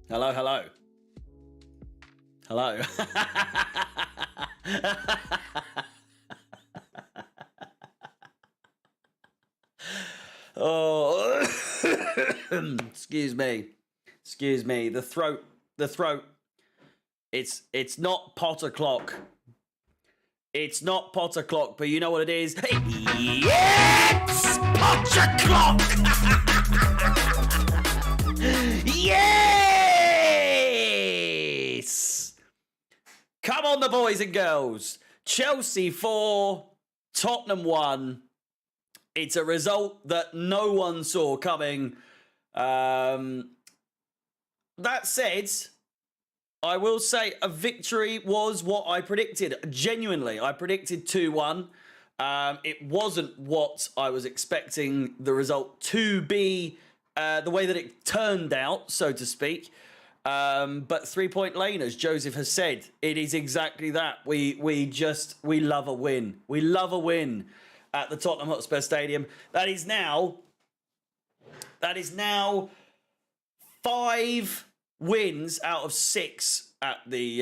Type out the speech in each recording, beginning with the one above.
Hello, hello. Hello. Oh, excuse me. Excuse me. The throat. The throat. It's not pot o'clock. It's not pot o'clock, but you know what it is? It's pot o'clock! Yes! Come on, the boys and girls. Chelsea 4, Tottenham 1. It's a result that no one saw coming. That said, I will say a victory was what I predicted. Genuinely, I predicted 2-1. It wasn't what I was expecting the result to be, the way that it turned out, so to speak. But 3-point lane, as Joseph has said, it is exactly that. We love a win. We love a win at the Tottenham Hotspur Stadium. That is now 5 wins out of 6 at the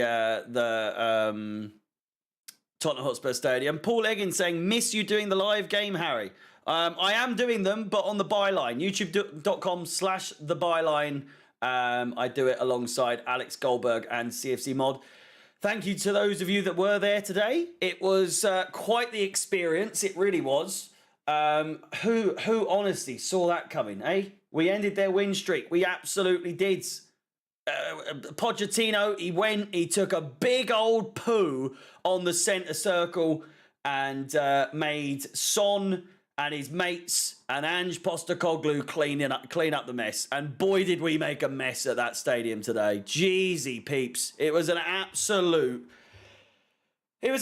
Tottenham Hotspur Stadium. Paul Eggin saying, miss you doing the live game, Harry. I am doing them, but on the byline, youtube.com/the byline. I do it alongside Alex Goldberg and CFC Mod. Thank you to those of you that were there today. It was quite the experience. It really was. Who honestly saw that coming, eh? We ended their win streak. We absolutely did. Pochettino, he took a big old poo on the centre circle and made Son and his mates and Ange Postecoglou clean up the mess. And boy, did we make a mess at that stadium today. Jeezy peeps. It was a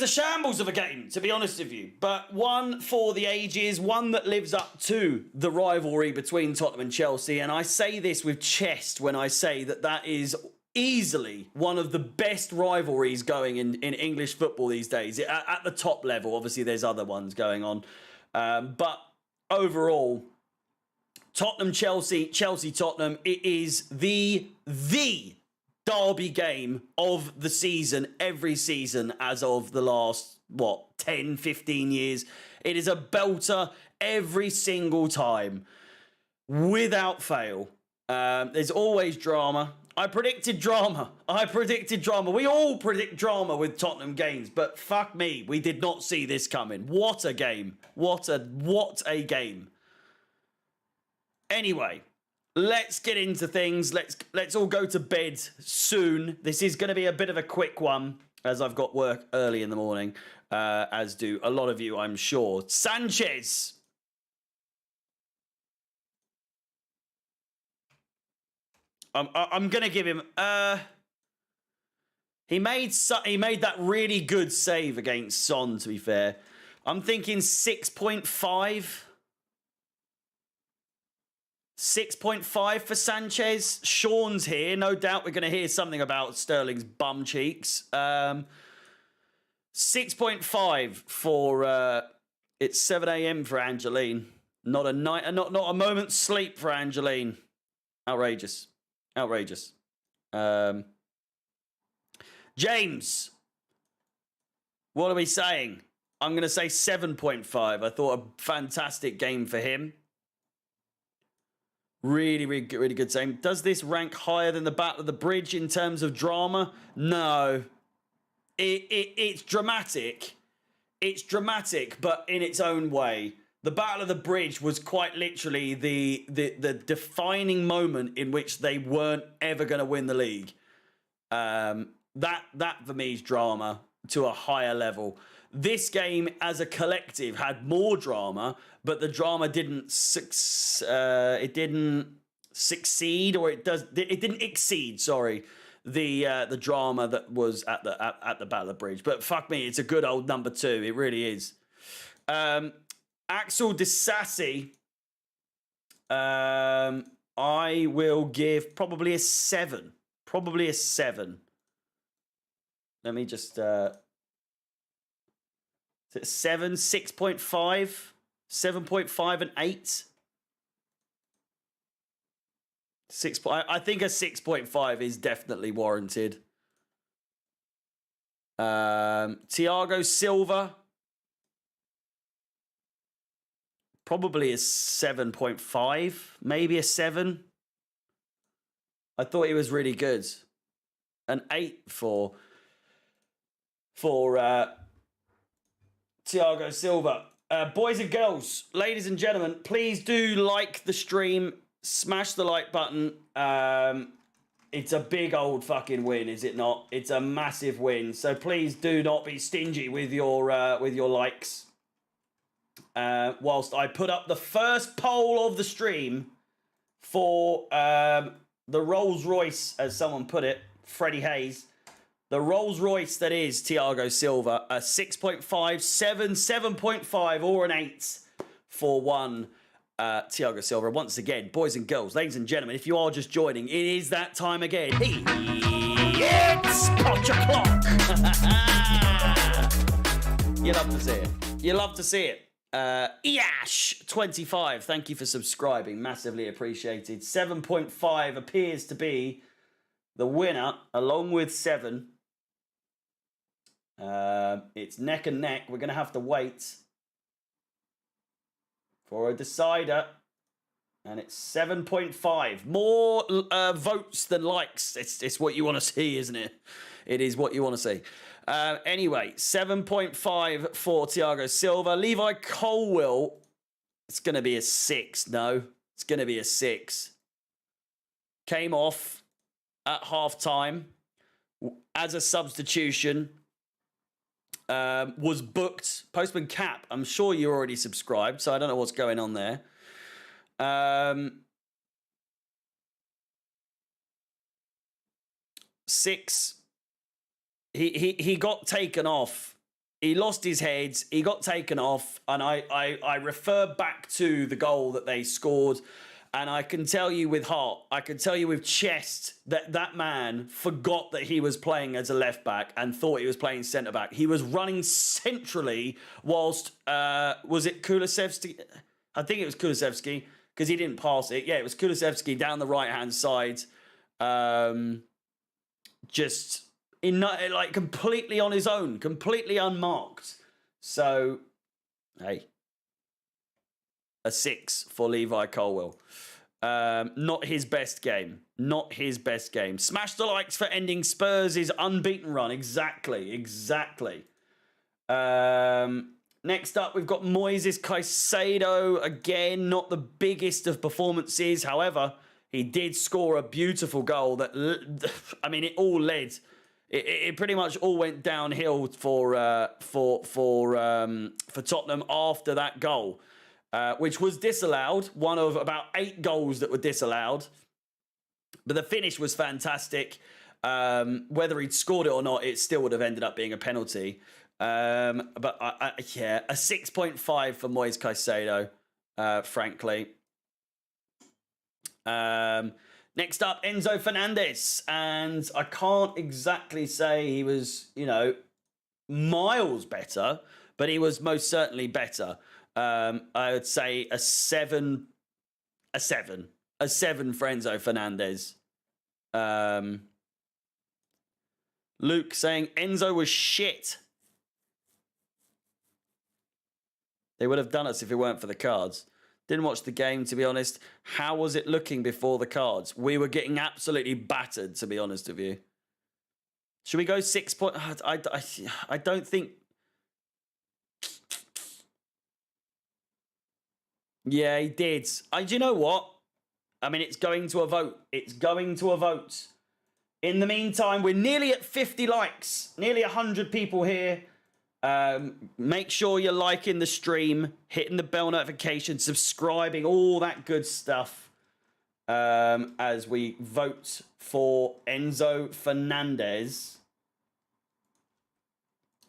shambles of a game, to be honest with you. But one for the ages, one that lives up to the rivalry between Tottenham and Chelsea. And I say this with chest when I say that is easily one of the best rivalries going in English football these days. At the top level, obviously there's other ones going on. But overall, Tottenham-Chelsea, Chelsea-Tottenham, it is the derby game of the season, every season as of the last, 10, 15 years. It is a belter every single time, without fail. There's always drama. I predicted drama. We all predict drama with Tottenham games, but fuck me, we did not see this coming. What a game. What a game. Anyway, let's get into things. Let's all go to bed soon. This is going to be a bit of a quick one, as I've got work early in the morning, as do a lot of you, I'm sure. Sanchez. I'm going to give him... He made that really good save against Son, to be fair. I'm thinking 6.5. 6.5 for Sanchez. Sean's here. No doubt we're going to hear something about Sterling's bum cheeks. 6.5 for... it's 7 a.m. for Angeline. Not a moment's sleep for Angeline. Outrageous. James, what are we saying? I'm going to say 7.5. I thought a fantastic game for him. Really good save. Does this rank higher than the Battle of the Bridge in terms of drama? No. It's dramatic. It's dramatic, but in its own way. The Battle of the Bridge was quite literally the defining moment in which they weren't ever going to win the league. That for me is drama to a higher level. This game, as a collective, had more drama, but the drama didn't succeed, or it didn't exceed. Sorry, the drama that was at the Battle of the Bridge. But fuck me, it's a good old number 2. It really is. Axel Disassi, I will give probably a 7. Probably a 7. Let me just... 7, 6.5, 7.5 and 8. I think a 6.5 is definitely warranted. Thiago Silva. Probably a 7.5, maybe a 7. I thought he was really good. An 8 for Thiago Silva. Boys and girls, ladies and gentlemen, please do like the stream. Smash the like button. It's a big old fucking win, is it not? It's a massive win. So please do not be stingy with your likes. Whilst I put up the first poll of the stream for the Rolls Royce, as someone put it, Freddie Hayes. The Rolls Royce that is Thiago Silva, a 6.5, 7, 7.5, or an 8 for one Thiago Silva. Once again, boys and girls, ladies and gentlemen, if you are just joining, it is that time again. It's Punch O'Clock. You love to see it. You love to see it. Iash25, thank you for subscribing. Massively appreciated. 7.5 appears to be the winner, along with 7. It's neck and neck. We're going to have to wait for a decider. And it's 7.5. More votes than likes. It's what you want to see, isn't it? It is what you want to see. Anyway, 7.5 for Thiago Silva. Levi Colwill, it's going to be a 6. No, it's going to be a 6. Came off at half-time as a substitution. Was booked. Postman Cap, I'm sure you're already subscribed, so I don't know what's going on there. 6. He got taken off. He lost his head. He got taken off. And I refer back to the goal that they scored. And I can tell you with heart, I can tell you with chest that man forgot that he was playing as a left back and thought he was playing centre back. He was running centrally whilst, was it Kulusevski? I think it was Kulusevski because he didn't pass it. Yeah, it was Kulusevski down the right-hand side. Just in like completely on his own, completely unmarked. So, hey, a 6 for Levi Colwill. Not his best game. Not his best game. Smash the likes for ending Spurs' unbeaten run. Exactly. Next up, we've got Moises Caicedo. Again, not the biggest of performances. However, he did score a beautiful goal that, I mean, it all led. It pretty much all went downhill for Tottenham after that goal. Which was disallowed, one of about 8 goals that were disallowed. But the finish was fantastic. Whether he'd scored it or not, it still would have ended up being a penalty. But yeah, a 6.5 for Moises Caicedo, frankly. Next up, Enzo Fernandez. And I can't exactly say he was, miles better, but he was most certainly better. I would say a 7 for Enzo Fernandez. Luke saying Enzo was shit. They would have done us if it weren't for the cards. Didn't watch the game, to be honest. How was it looking before the cards? We were getting absolutely battered, to be honest with you. Should we go 6 point? I don't think. Yeah, he did. Do you know what? I mean, it's going to a vote. It's going to a vote. In the meantime, we're nearly at 50 likes. Nearly 100 people here. Make sure you're liking the stream, hitting the bell notification, subscribing, all that good stuff. As we vote for Enzo Fernandez.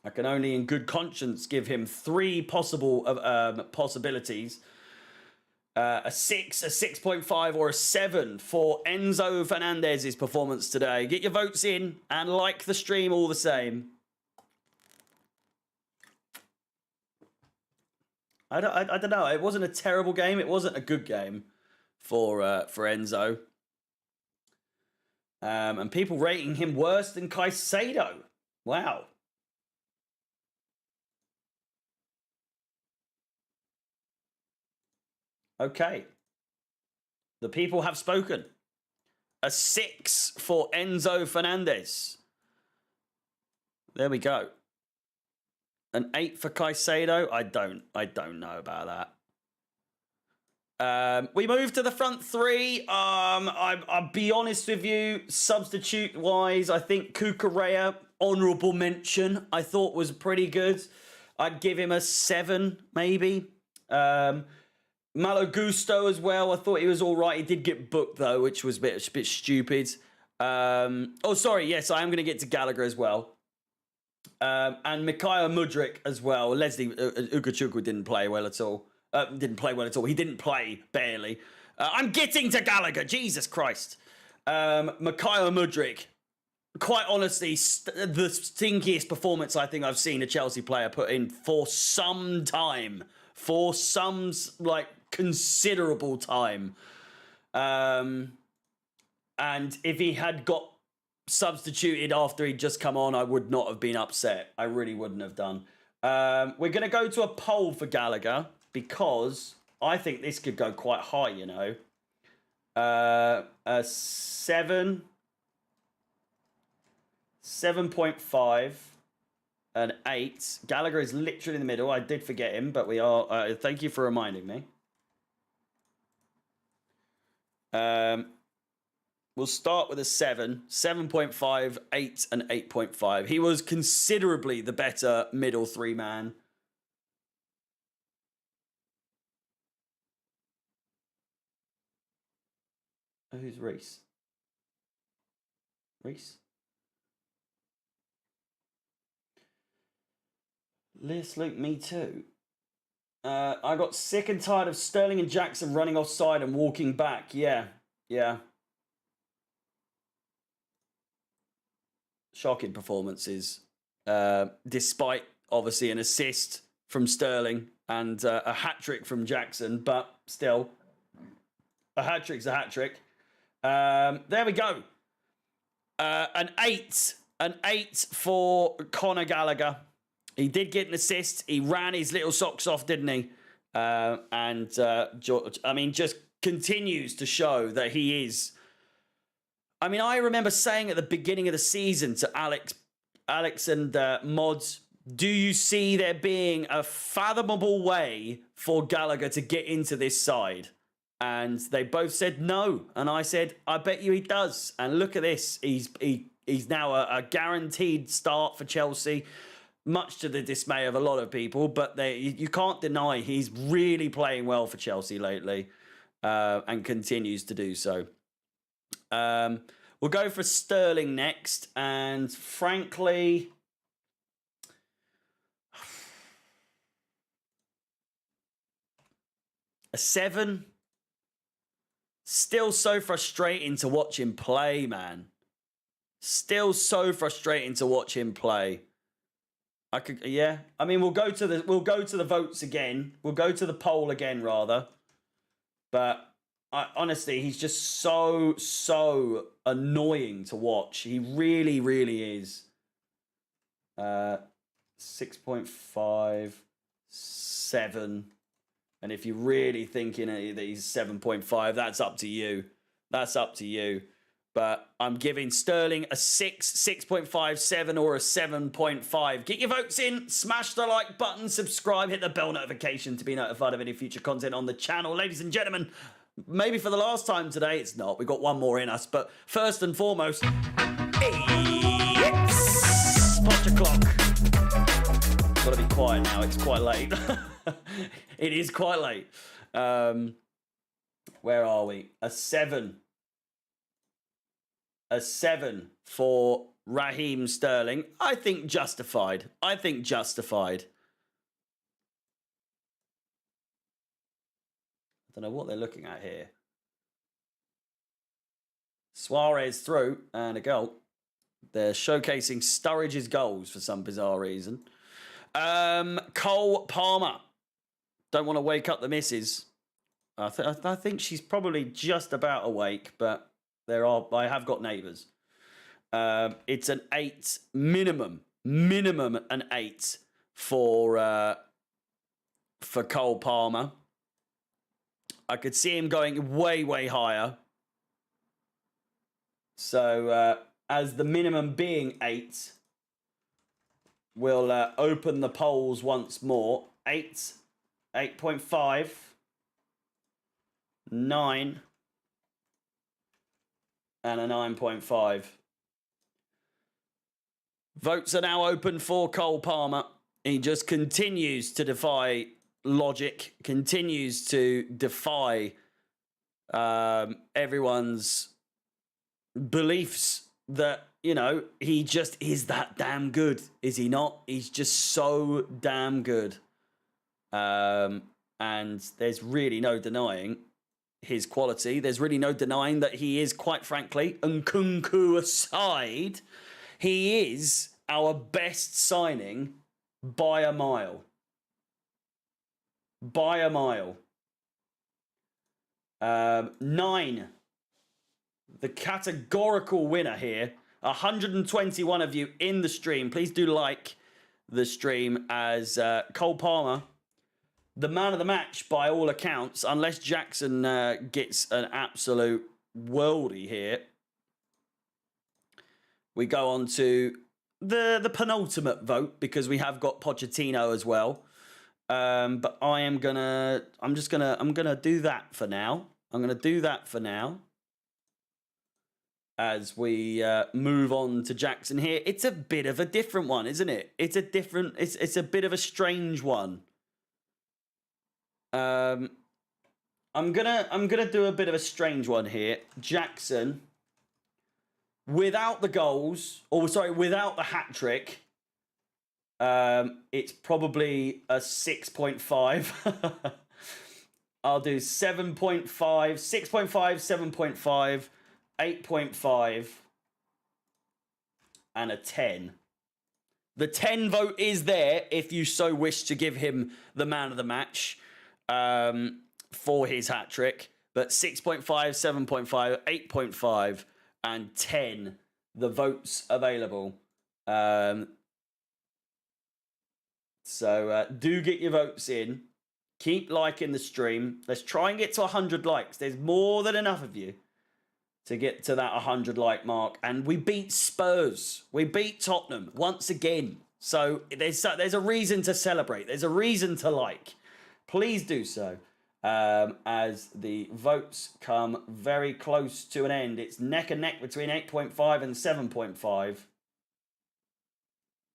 I can only in good conscience give him 3 possible possibilities. A 6, a 6.5, or a 7 for Enzo Fernandez's performance today. Get your votes in and like the stream all the same. I don't know. It wasn't a terrible game. It wasn't a good game for Enzo. And people rating him worse than Caicedo. Wow. Okay. The people have spoken. A 6 for Enzo Fernandez. There we go. An 8 for Caicedo. I don't know about that. We move to the front three. I'll be honest with you, substitute-wise, I think Cucurella, honourable mention, I thought was pretty good. I'd give him a 7, maybe. Malo Gusto as well. I thought he was all right. He did get booked, though, which was a bit stupid. Oh, sorry. Yes, I am going to get to Gallagher as well. And Mikhail Mudryk as well. Leslie Ugochukwu didn't play well at all. He didn't play, barely. I'm getting to Gallagher. Jesus Christ. Mikhail Mudryk. Quite honestly, the stinkiest performance I think I've seen a Chelsea player put in for some time. For some, considerable time. And if he had got substituted after he'd just come on, I would not have been upset. I really wouldn't have done. We're going to go to a poll for Gallagher because I think this could go quite high, you know. A 7, 7.5, an 8. Gallagher is literally in the middle. I did forget him, but we are. Thank you for reminding me. We'll start with a 7, 7.5, 8, and 8.5. He was considerably the better middle three-man. Who's Reece? Reece? Liz, Luke, me too. I got sick and tired of Sterling and Jackson running offside and walking back. Yeah. Shocking performances. Despite, obviously, an assist from Sterling and a hat-trick from Jackson. But still, a hat-trick's a hat-trick. There we go. An 8. An 8 for Conor Gallagher. He did get an assist. He ran his little socks off, didn't he? Just continues to show that he is. I mean, I remember saying at the beginning of the season to Alex and Mods, do you see there being a fathomable way for Gallagher to get into this side? And they both said no. And I said, I bet you he does. And look at this. He's now a guaranteed start for Chelsea. Much to the dismay of a lot of people, but you can't deny he's really playing well for Chelsea lately and continues to do so. We'll go for Sterling next, and frankly, a 7. Still so frustrating to watch him play, man. Still so frustrating to watch him play. I mean, we'll go to the votes again. We'll go to the poll again, rather. But honestly, he's just so annoying to watch. He really, really is. 6.5, 7, and if you're really thinking that he's 7.5, that's up to you. That's up to you. But I'm giving Sterling a 6, 6.5, 7, or a 7.5. Get your votes in, smash the like button, subscribe, hit the bell notification to be notified of any future content on the channel. Ladies and gentlemen, maybe for the last time today, it's not. We've got one more in us. But first and foremost, it's Potter Clock. Got to be quiet now. It's quite late. It is quite late. Where are we? A 7. A 7 for Raheem Sterling. I think justified. I don't know what they're looking at here. Suarez through and a goal. They're showcasing Sturridge's goals for some bizarre reason. Cole Palmer. Don't want to wake up the missus. I think she's probably just about awake, but I have got neighbours. It's an 8 minimum an 8 for Cole Palmer. I could see him going way higher. So as the minimum being 8, we'll open the polls once more. 8, 8.5, 9, and a 9.5. Votes are now open for Cole Palmer. He just continues to defy logic, continues to defy everyone's beliefs that, you know, he just is that damn good, is he not? He's just so damn good. And there's really no denying his quality. There's really no denying that he is, quite frankly, Nkunku aside, he is our best signing by a mile. By a mile. 9. The categorical winner here. 121 of you in the stream. Please do like the stream as Cole Palmer, the man of the match by all accounts, unless Jackson gets an absolute worldie here. We go on to the penultimate vote because we have got Pochettino as well. But I'm gonna do that for now. I'm gonna do that for now. As we move on to Jackson here, it's a bit of a different one, isn't it? It's a bit of a strange one. I'm gonna do a bit of a strange one here. Jackson, without the goals, or sorry, without the hat trick, it's probably a 6.5. I'll do 7.5, 6.5, 7.5, 8.5, and a 10. The 10 vote is there if you so wish to give him the man of the match for his hat trick. But 6.5, 7.5, 8.5, and 10, the votes available. So do get your votes in. Keep liking the stream. Let's try and get to 100 likes. There's more than enough of you to get to that 100 like mark. And we beat Spurs. We beat Tottenham once again. So there's a reason to celebrate. There's a reason to like. Please do so. As the votes come very close to an end. It's neck and neck between 8.5 and 7.5.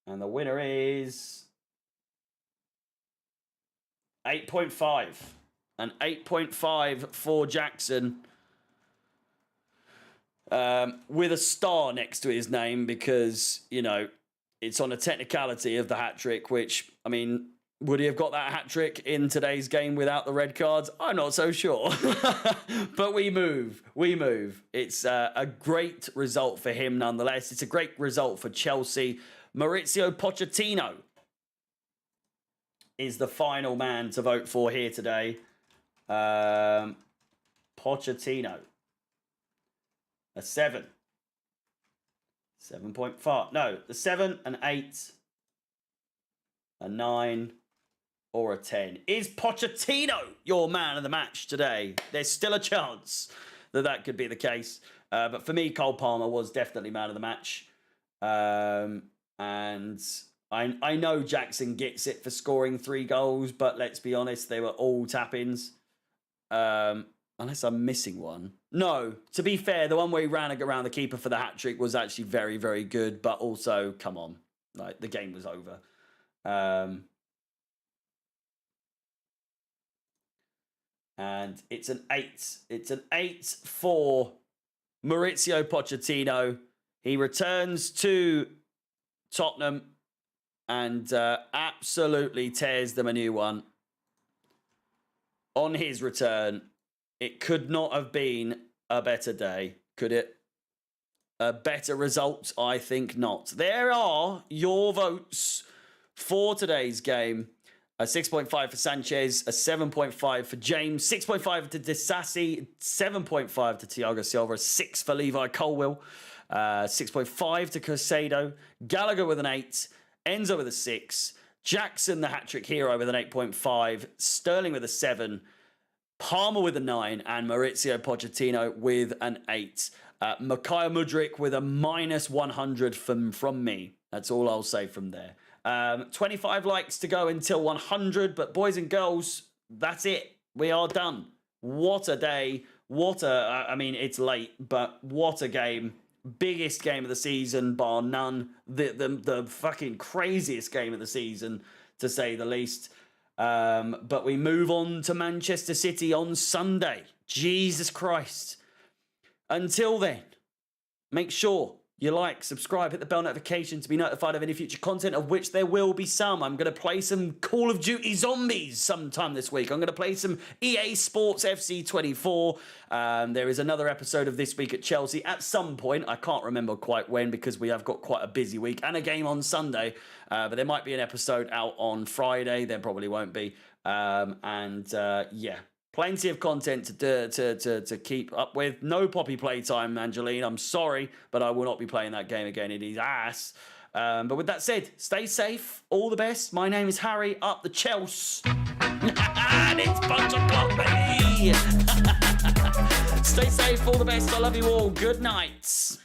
And the winner is 8.5. An 8.5 for Jackson. With a star next to his name because, you know, it's on a technicality of the hat trick, which, I mean, would he have got that hat trick in today's game without the red cards? I'm not so sure. But we move. It's a great result for him nonetheless. It's a great result for Chelsea. Maurizio Pochettino is the final man to vote for here today. Pochettino. A 7. 7.5. No, the 7, an 8, a 9, or a 10. Is Pochettino your man of the match today? There's still a chance that could be the case. But for me, Cole Palmer was definitely man of the match. And I know Jackson gets it for scoring 3 goals, but let's be honest, they were all tap-ins. Unless I'm missing one. No, to be fair, the one where he ran around the keeper for the hat-trick was actually very, very good, but also, come on, like, the game was over. And it's an 8. It's an 8 for Maurizio Pochettino. He returns to Tottenham and absolutely tears them a new one. On his return, it could not have been a better day, could it? A better result? I think not. There are your votes for today's game. A 6.5 for Sanchez, a 7.5 for James, 6.5 to Disassi, 7.5 to Thiago Silva, a 6 for Levi Colwill, 6.5 to Caicedo, Gallagher with an 8, Enzo with a 6, Jackson, the hat-trick hero, with an 8.5, Sterling with a 7, Palmer with a 9, and Maurizio Pochettino with an 8. Mikhail Mudryk with a minus 100 from me. That's all I'll say from there. 25 likes to go until 100, but boys and girls, that's it. We are done. What a day. I mean, it's late, but what a game. Biggest game of the season, bar none. The fucking craziest game of the season, to say the least. But we move on to Manchester City on Sunday. Jesus Christ. Until then, make sure you like, subscribe, hit the bell notification to be notified of any future content, of which there will be some. I'm going to play some Call of Duty Zombies sometime this week. I'm going to play some EA Sports FC 24. There is another episode of This Week at Chelsea at some point. I can't remember quite when, because we have got quite a busy week and a game on Sunday. But there might be an episode out on Friday. There probably won't be. Yeah. Plenty of content to keep up with. No Poppy playtime, Angeline. I'm sorry, but I will not be playing that game again. It is ass. But with that said, stay safe. All the best. My name is Harry. Up the Chelsea. And it's bunch of coffee. Stay safe. All the best. I love you all. Good night.